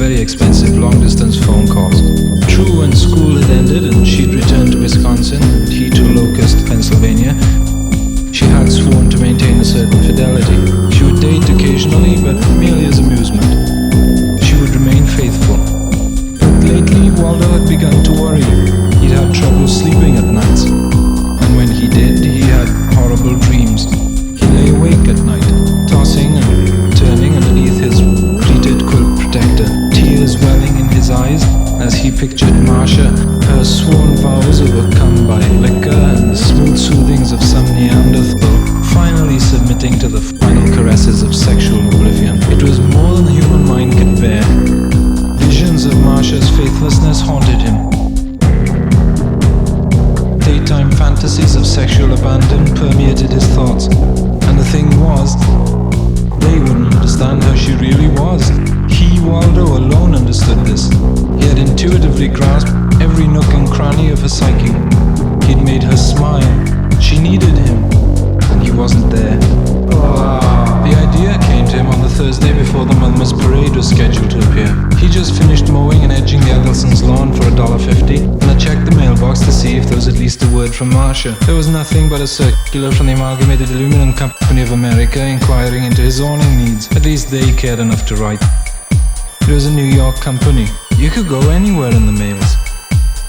very expensive long-distance phone calls. True, when school had ended and she'd returned to Wisconsin and he to Locust, Pennsylvania, she had sworn to maintain a certain fidelity. She would date occasionally, but merely as amusement. She would remain faithful. But lately, Waldo had begun to worry. He'd had trouble sleeping at nights. And when he did, he had horrible dreams. He lay awake at night, tossing and turning underneath his pleated quilt protector, tears welling in his eyes as he pictured Marcia, her sworn vows overcome by liquor and the smooth soothings of some Neanderthal, finally submitting to the final caresses of sexual oblivion. It was more than the human mind could bear. Visions of Marcia's faithlessness haunted him. Daytime fantasies of sexual abandon permeated his thoughts. And the thing was, they wouldn't understand how she really was. He, Waldo, alone understood this. He had intuitively grasped every nook and cranny of her psyche. He'd made her smile. She needed him, and he wasn't there. The idea came to him on the Thursday before the Monmouth parade was scheduled to appear. He just finished mowing and edging the Eggleston's lawn for $1.50, and I checked the mailbox to see if there was at least a word from Marcia. There was nothing but a circular from the Amalgamated Aluminum Company of America inquiring into his awning needs. At least they cared enough to write. It was a New York company. You could go anywhere in the mails.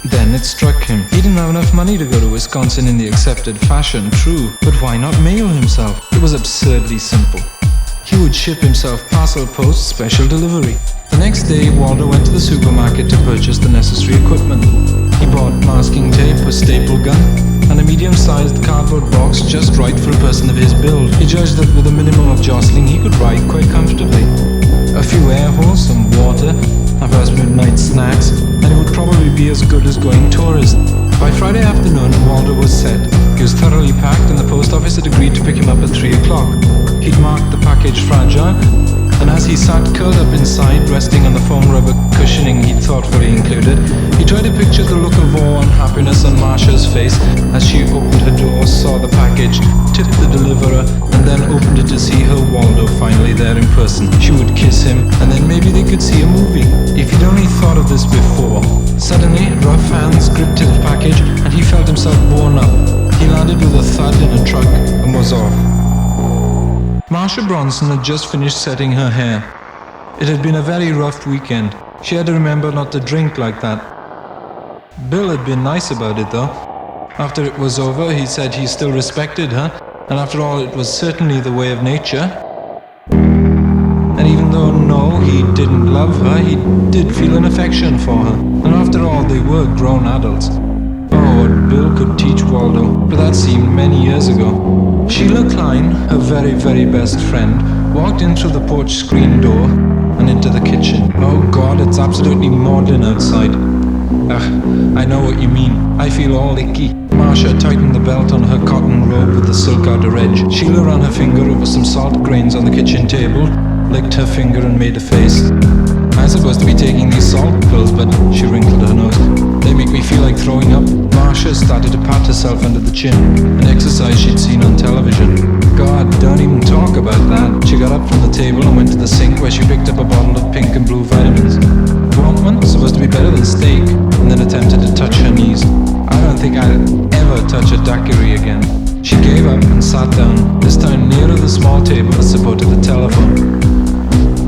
Then it struck him. He didn't have enough money to go to Wisconsin in the accepted fashion, true, but why not mail himself? It was absurdly simple. He would ship himself parcel post special delivery. The next day, Waldo went to the supermarket to purchase the necessary equipment. He bought masking tape, a staple gun, and a medium-sized cardboard box just right for a person of his build. He judged that with a minimum of jostling, he could ride quite comfortably. A few air holes, some water, a past midnight snacks, and it would probably be as good as going tourist. By Friday afternoon, Waldo was set. He was thoroughly packed, and the post office had agreed to pick him up at 3 o'clock. He'd marked the package fragile, and as he sat curled up inside, resting on the foam rubber cushioning he'd thoughtfully included, he tried to picture the look of awe and happiness on Marcia's face as she opened her door, saw the package, tipped the deliverer, and then opened it to see her Waldo finally there in person. She would kiss him, and then maybe they could see a movie. If he'd only thought of this before. Suddenly, rough hands gripped his package, and he felt himself borne up. He landed with a thud in a truck and was off. Marcia Bronson had just finished setting her hair. It had been a very rough weekend. She had to remember not to drink like that. Bill had been nice about it, though. After it was over, he said he still respected her, and after all, it was certainly the way of nature. And even though, no, he didn't love her, he did feel an affection for her. And after all, they were grown adults. Oh, what Bill could teach Waldo, but that seemed many years ago. Sheila Klein, her very, very best friend, walked in through the porch screen door and into the kitchen. Oh God, it's absolutely maudlin outside. I know what you mean. I feel all icky. Marcia tightened the belt on her cotton robe with the silk outer edge. Sheila ran her finger over some salt grains on the kitchen table, licked her finger and made a face. I'm supposed to be taking these salt pills, but she wrinkled her nose. They make me feel like throwing up. Marcia started to pat herself under the chin, an exercise she'd seen on television. God, don't even talk about that. She got up from the table and went to the sink where she picked up a bottle of pink and blue vitamins. Want one? Supposed to be better than steak. And then attempted to touch her knees. I don't think I'd ever touch a daiquiri again. She gave up and sat down, this time nearer the small table that supported the telephone.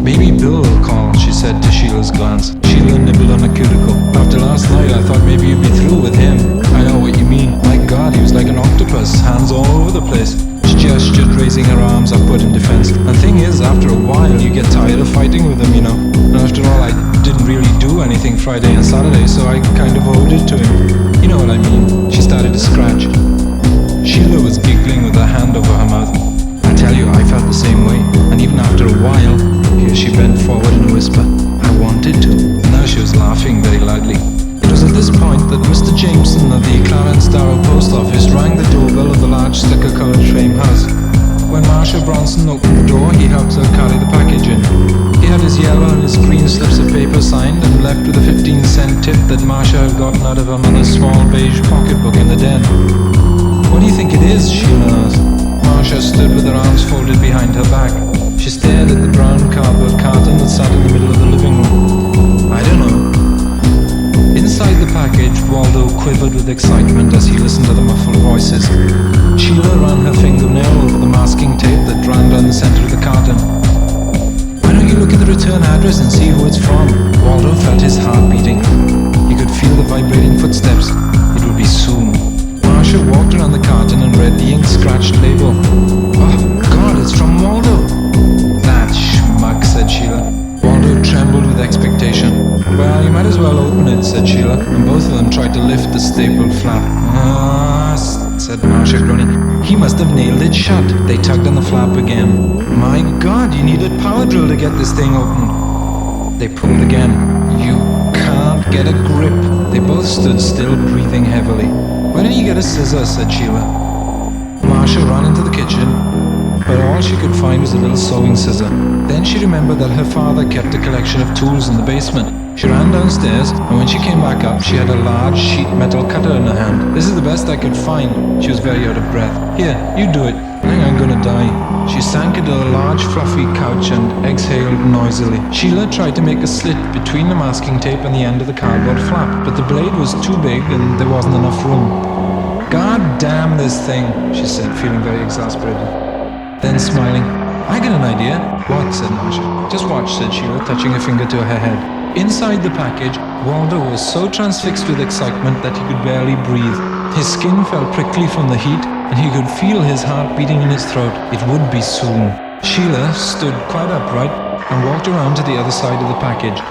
Maybe Bill will call, she said to Sheila's glance. Sheila nibbled on a cuticle. After last night, I thought maybe you'd be through with him. I know what you mean. My God, he was like an octopus, hands all over the place. She gestured, raising her arms upward in defense. The thing is, after a while, you get tired of fighting with him, you know. And after all, I didn't really do anything Friday and Saturday, so I kind of owed it to him. You know what I mean. She started to scratch. Sheila was giggling with her hand over her mouth. I tell you, I felt the same way. And even after a while, here she bent forward in a whisper. I wanted to. Now she was laughing very loudly. It was at this point that Mr. Jameson of the Clarence Darrow Post Office rang the doorbell of the large stucco-coloured frame house. When Marcia Bronson opened the door, he helped her carry the package in. He had his yellow and his green slips of paper signed and left with a 15-cent tip that Marcia had gotten out of her mother's small beige pocketbook in the den. What do you think it is? Sheila asked. Marcia stood with her arms folded behind her back. She stared at the brown cardboard carton that sat in the middle of the living room. Inside the package, Waldo quivered with excitement as he listened to the muffled voices. Sheila ran her fingernail over the masking tape that ran down the center of the carton. "Why don't you look at the return address and see who it's from?" Waldo felt his heart beating. He could feel the vibrating footsteps. It would be soon. Marcia walked around the carton and read the ink-scratched label. "Oh, God, it's from Waldo!" "That schmuck," said Sheila. Waldo trembled with expectation. "Well, you might as well open it," said Sheila, and both of them tried to lift the stapled flap. "Ah," said Marcia, groaning. "He must have nailed it shut." They tugged on the flap again. "My God, you need a power drill to get this thing open." They pulled again. "You can't get a grip." They both stood still, breathing heavily. "Why don't you get a scissor?" said Sheila. Marcia ran into the kitchen, but all she could find was a little sewing scissor. Then she remembered that her father kept a collection of tools in the basement. She ran downstairs, and when she came back up, she had a large sheet metal cutter in her hand. "This is the best I could find." She was very out of breath. "Here, you do it. I think I'm gonna die." She sank into a large fluffy couch and exhaled noisily. Sheila tried to make a slit between the masking tape and the end of the cardboard flap, but the blade was too big and there wasn't enough room. "God damn this thing," she said, feeling very exasperated. Then smiling, "I got an idea." "What?" said Marcia. "Just watch," said Sheila, touching a finger to her head. Inside the package, Waldo was so transfixed with excitement that he could barely breathe. His skin felt prickly from the heat, and he could feel his heart beating in his throat. It would be soon. Sheila stood quite upright and walked around to the other side of the package.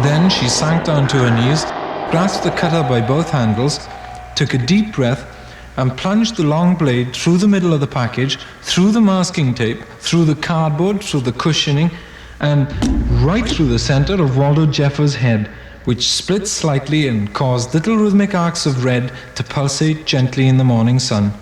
Then she sank down to her knees, grasped the cutter by both handles, took a deep breath, and plunged the long blade through the middle of the package, through the masking tape, through the cardboard, through the cushioning, and right through the center of Waldo Jeffer's head, which split slightly and caused little rhythmic arcs of red to pulsate gently in the morning sun.